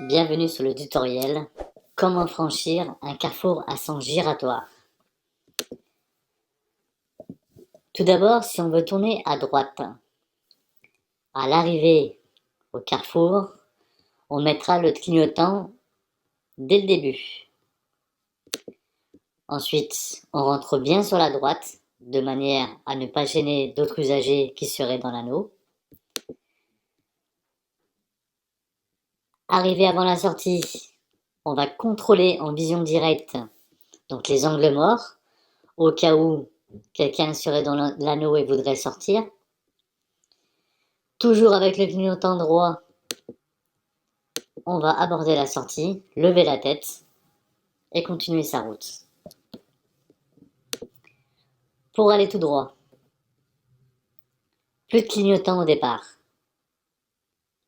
Bienvenue sur le tutoriel Comment franchir un carrefour à sens giratoire. Tout d'abord, si on veut tourner à droite, à l'arrivée au carrefour, on mettra le clignotant dès le début. Ensuite, on rentre bien sur la droite, de manière à ne pas gêner d'autres usagers qui seraient dans l'anneau. Arrivé avant la sortie, on va contrôler en vision directe donc les angles morts, au cas où quelqu'un serait dans l'anneau et voudrait sortir. Toujours avec le clignotant droit, on va aborder la sortie, lever la tête et continuer sa route. Pour aller tout droit, plus de clignotant au départ,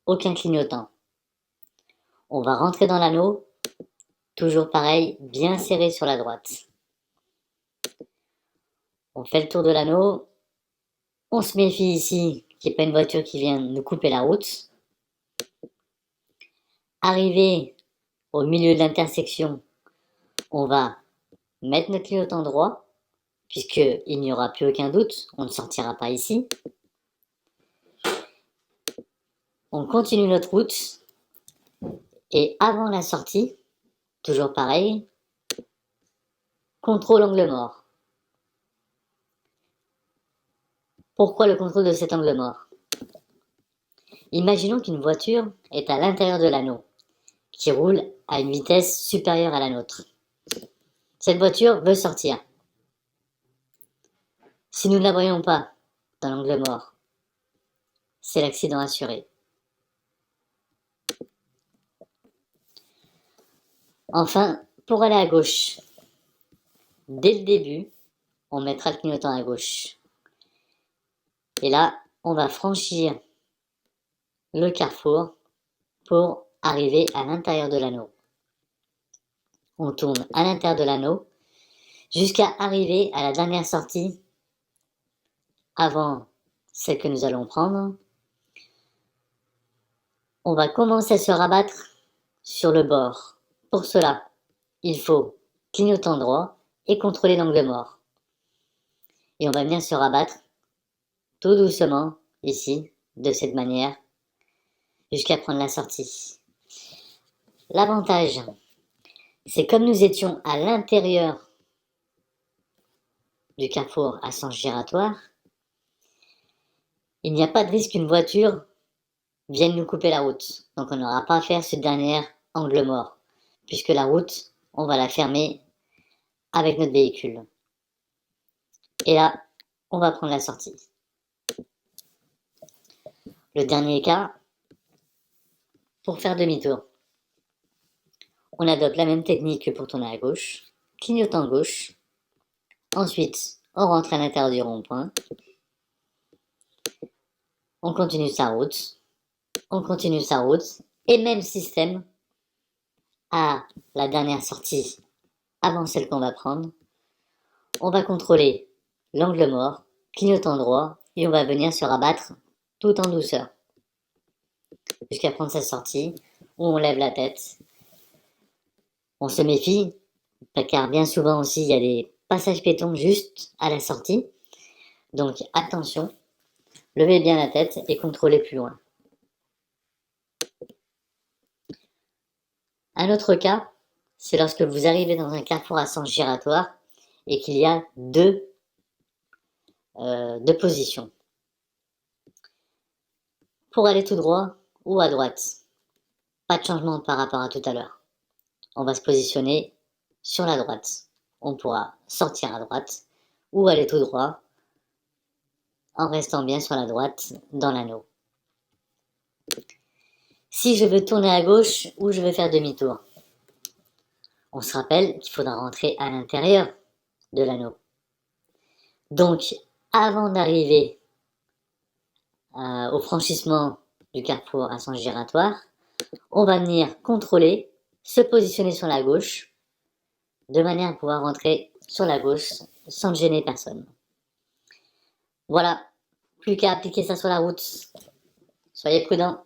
aucun clignotant. On va rentrer dans l'anneau, toujours pareil, bien serré sur la droite. On fait le tour de l'anneau, on se méfie ici qu'il n'y ait pas une voiture qui vienne nous couper la route. Arrivé au milieu de l'intersection, on va mettre notre clignotant droit, puisqu'il n'y aura plus aucun doute, on ne sortira pas ici. On continue notre route, et avant la sortie, toujours pareil, contrôle angle mort. Pourquoi le contrôle de cet angle mort? Imaginons qu'une voiture est à l'intérieur de l'anneau, qui roule à une vitesse supérieure à la nôtre. Cette voiture veut sortir. Si nous ne la voyons pas dans l'angle mort, c'est l'accident assuré. Enfin, pour aller à gauche, dès le début, on mettra le clignotant à gauche. Et là, on va franchir le carrefour pour arriver à l'intérieur de l'anneau. On tourne à l'intérieur de l'anneau jusqu'à arriver à la dernière sortie avant celle que nous allons prendre. On va commencer à se rabattre sur le bord. Pour cela, il faut clignotant droit et contrôler l'angle mort. Et on va venir se rabattre tout doucement ici, de cette manière, jusqu'à prendre la sortie. L'avantage, c'est comme nous étions à l'intérieur du carrefour à sens giratoire, il n'y a pas de risque qu'une voiture vienne nous couper la route. Donc on n'aura pas à faire ce dernier angle mort, puisque la route, on va la fermer avec notre véhicule. Et là, on va prendre la sortie. Le dernier cas, pour faire demi-tour, on adopte la même technique que pour tourner à gauche, clignotant gauche. Ensuite, on rentre à l'intérieur du rond-point. On continue sa route. On continue sa route. Et même système à la dernière sortie, avant celle qu'on va prendre. On va contrôler l'angle mort, clignotant droit, et on va venir se rabattre tout en douceur. Jusqu'à prendre sa sortie, où on lève la tête. On se méfie, car bien souvent aussi il y a des passages piétons juste à la sortie. Donc attention, levez bien la tête et contrôlez plus loin. Un autre cas, c'est lorsque vous arrivez dans un carrefour à sens giratoire et qu'il y a deux positions. Pour aller tout droit ou à droite, pas de changement par rapport à tout à l'heure. On va se positionner sur la droite. On pourra sortir à droite ou aller tout droit en restant bien sur la droite dans l'anneau. Si je veux tourner à gauche ou je veux faire demi-tour, on se rappelle qu'il faudra rentrer à l'intérieur de l'anneau. Donc, avant d'arriver au franchissement du carrefour à sens giratoire, on va venir contrôler, se positionner sur la gauche, de manière à pouvoir rentrer sur la gauche sans gêner personne. Voilà, plus qu'à appliquer ça sur la route. Soyez prudents.